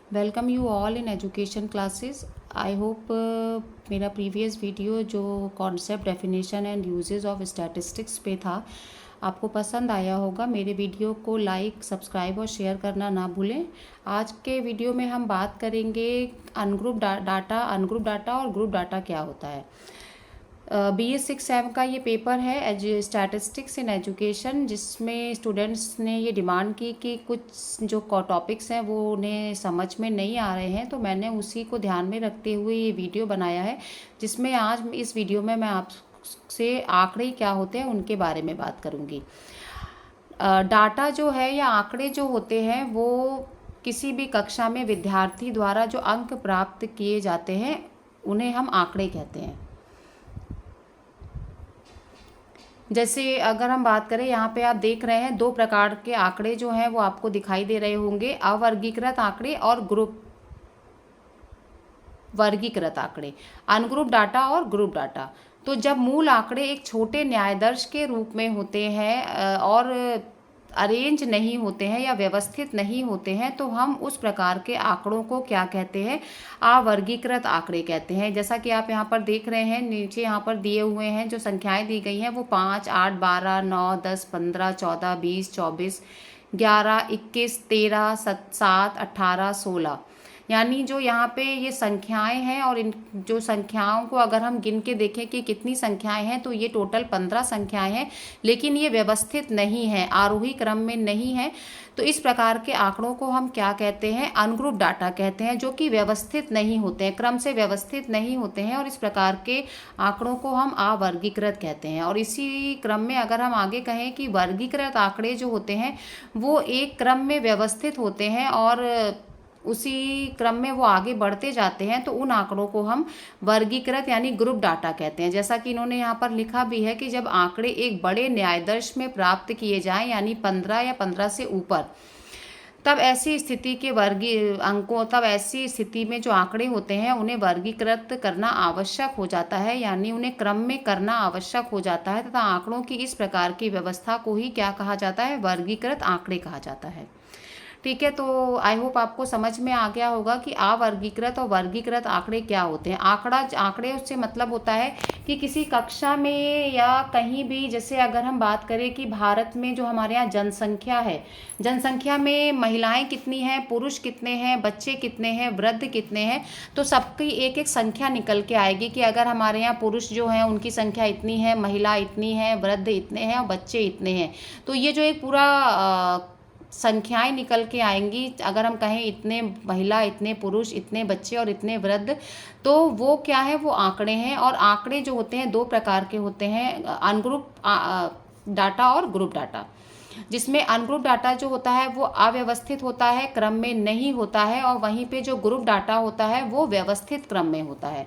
Welcome you all in education classes. I hope मेरा previous video जो concept definition and uses of statistics पे था आपको पसंद आया होगा। मेरे वीडियो को लाइक, सब्सक्राइब और शेयर करना ना भूलें। आज के वीडियो में हम बात करेंगे अनग्रुप डाटा और ग्रुप डाटा क्या होता है। BA 6-7 का ये पेपर है स्टैटिस्टिक्स इन एजुकेशन, जिसमें स्टूडेंट्स ने ये डिमांड की कि कुछ जो टॉपिक्स हैं वो उन्हें समझ में नहीं आ रहे हैं, तो मैंने उसी को ध्यान में रखते हुए ये वीडियो बनाया है, जिसमें आज इस वीडियो में मैं आपसे आंकड़े क्या होते हैं उनके बारे में बात करूँगी। डाटा जो है या आंकड़े जो होते हैं वो किसी भी कक्षा में विद्यार्थी द्वारा जो अंक प्राप्त किए जाते हैं उन्हें हम आंकड़े कहते हैं। जैसे अगर हम बात करें, यहाँ पे आप देख रहे हैं दो प्रकार के आंकड़े जो हैं वो आपको दिखाई दे रहे होंगे, अवर्गीकृत आंकड़े और ग्रुप वर्गीकृत आंकड़े, अनग्रुप डाटा और ग्रुप डाटा। तो जब मूल आंकड़े एक छोटे न्यायादर्श के रूप में होते हैं और अरेंज नहीं होते हैं या व्यवस्थित नहीं होते हैं, तो हम उस प्रकार के आंकड़ों को क्या कहते हैं, अवर्गीकृत आंकड़े कहते हैं। जैसा कि आप यहाँ पर देख रहे हैं, नीचे यहाँ पर दिए हुए हैं जो संख्याएं दी गई हैं वो 5, 8, 12, 9, 10, 15, 14, 20, 24, 11, 21, 13, 7, 18, 16, यानी जो यहाँ पे ये संख्याएं हैं और इन जो संख्याओं को अगर हम गिन के देखें कि कितनी संख्याएं हैं, तो ये टोटल 15 संख्याएं हैं, लेकिन ये व्यवस्थित नहीं है, आरोही क्रम में नहीं है। तो इस प्रकार के आंकड़ों को हम क्या कहते हैं, अनग्रुप डाटा कहते हैं, जो कि व्यवस्थित नहीं होते हैं, क्रम से व्यवस्थित नहीं होते हैं, और इस प्रकार के आंकड़ों को हम अवर्गीकृत कहते हैं। और इसी क्रम में अगर हम आगे कहें कि वर्गीकृत आंकड़े जो होते हैं वो एक क्रम में व्यवस्थित होते हैं और उसी क्रम में वो आगे बढ़ते जाते हैं, तो उन आंकड़ों को हम वर्गीकृत यानी ग्रुप डाटा कहते हैं। जैसा कि इन्होंने यहाँ पर लिखा भी है कि जब आंकड़े एक बड़े न्यायादर्श में प्राप्त किए जाएं, यानी 15 या 15 से ऊपर, तब ऐसी स्थिति के तब ऐसी स्थिति में जो आंकड़े होते हैं उन्हें वर्गीकृत करना आवश्यक हो जाता है, यानी उन्हें क्रम में करना आवश्यक हो जाता है, तथा आंकड़ों की इस प्रकार की व्यवस्था को ही क्या कहा जाता है, वर्गीकृत आंकड़े कहा जाता है। ठीक है, तो आई होप आपको समझ में आ गया होगा कि अवर्गीकृत और वर्गीकृत आंकड़े क्या होते हैं। आंकड़े उससे मतलब होता है कि किसी कक्षा में या कहीं भी, जैसे अगर हम बात करें कि भारत में जो हमारे यहाँ जनसंख्या है, जनसंख्या में महिलाएं कितनी हैं, पुरुष कितने हैं, बच्चे कितने हैं, वृद्ध कितने हैं, तो सबकी एक एक संख्या निकल के आएगी कि अगर हमारे यहाँ पुरुष जो हैं उनकी संख्या इतनी है, महिला इतनी है, वृद्ध इतने हैं और बच्चे इतने हैं। तो ये जो एक पूरा संख्याएं निकल के आएंगी, अगर हम कहें इतने महिला, इतने पुरुष, इतने बच्चे और इतने वृद्ध, तो वो क्या है, वो आंकड़े हैं। और आंकड़े जो होते हैं दो प्रकार के होते हैं, अनग्रुप डाटा और ग्रुप डाटा, जिसमें अनग्रुप डाटा जो होता है वो अव्यवस्थित होता है, क्रम में नहीं होता है, और वहीं पे जो ग्रुप डाटा होता है वो व्यवस्थित क्रम में होता है।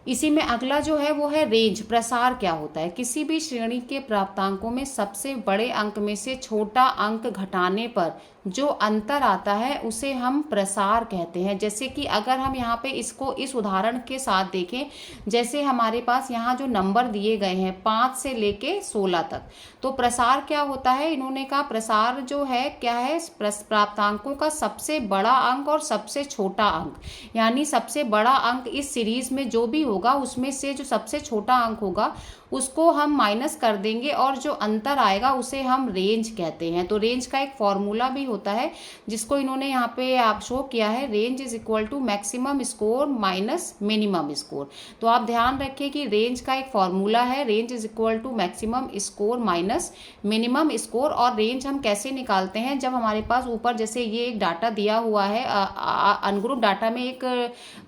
इसी में अगला जो है वो है रेंज, प्रसार क्या होता है। किसी भी श्रेणी के प्राप्तांकों में सबसे बड़े अंक में से छोटा अंक घटाने पर जो अंतर आता है उसे हम प्रसार कहते हैं। जैसे कि अगर हम यहाँ पे इसको इस उदाहरण के साथ देखें, जैसे हमारे पास यहाँ जो नंबर दिए गए हैं 5 से लेके 16 तक, तो प्रसार क्या होता है, इन्होंने कहा प्रसार जो है क्या है, प्राप्तांकों का सबसे बड़ा अंक और सबसे छोटा अंक, यानी सबसे बड़ा अंक इस सीरीज में जो भी होगा उसमें से जो सबसे छोटा अंक होगा उसको हम माइनस कर देंगे और जो अंतर आएगा उसे हम रेंज कहते हैं। तो रेंज का एक फॉर्मूला भी होता है जिसको इन्होंने यहाँ पे आप शो किया है, range is equal to maximum score minus minimum score. तो आप ध्यान रखिए कि रेंज का एक फॉर्मूला है, range is equal to maximum score minus minimum score. और रेंज हम कैसे निकालते हैं, जब हमारे पास ऊपर जैसे ये एक डाटा दिया हुआ है, अनग्रुप डाटा में एक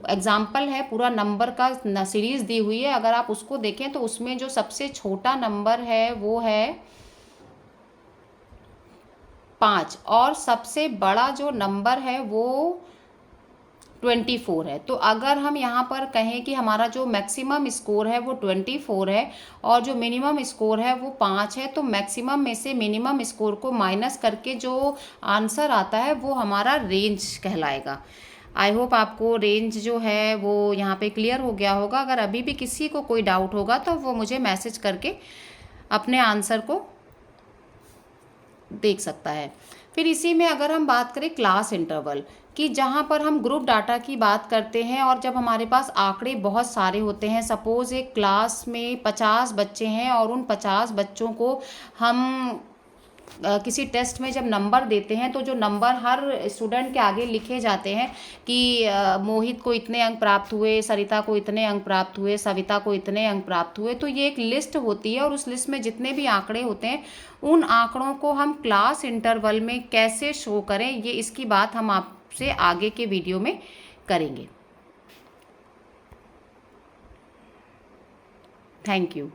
एग्जाम्पल है, पूरा नंबर का सीरीज दी हुई है, अगर आप उसको देखें तो उसमें जो सबसे छोटा नंबर है वो है 5 और सबसे बड़ा जो नंबर है वो 24 है। तो अगर हम यहाँ पर कहें कि हमारा जो मैक्सिमम स्कोर है वो 24 है और जो मिनिमम स्कोर है वो 5 है, तो मैक्सिमम में से मिनिमम स्कोर को माइनस करके जो आंसर आता है वो हमारा रेंज कहलाएगा। आई होप आपको रेंज जो है वो यहाँ पे क्लियर हो गया होगा। अगर अभी भी किसी को कोई डाउट होगा तो वो मुझे मैसेज करके अपने आंसर को देख सकता है। फिर इसी में अगर हम बात करें क्लास इंटरवल कि जहाँ पर हम ग्रुप डाटा की बात करते हैं और जब हमारे पास आंकड़े बहुत सारे होते हैं, सपोज एक क्लास में 50 बच्चे हैं और उन 50 बच्चों को हम किसी टेस्ट में जब नंबर देते हैं तो जो नंबर हर स्टूडेंट के आगे लिखे जाते हैं कि मोहित को इतने अंक प्राप्त हुए, सरिता को इतने अंक प्राप्त हुए, सविता को इतने अंक प्राप्त हुए, तो ये एक लिस्ट होती है और उस लिस्ट में जितने भी आंकड़े होते हैं उन आंकड़ों को हम क्लास इंटरवल में कैसे शो करें, ये इसकी बात हम आपसे आगे के वीडियो में करेंगे। Thank you.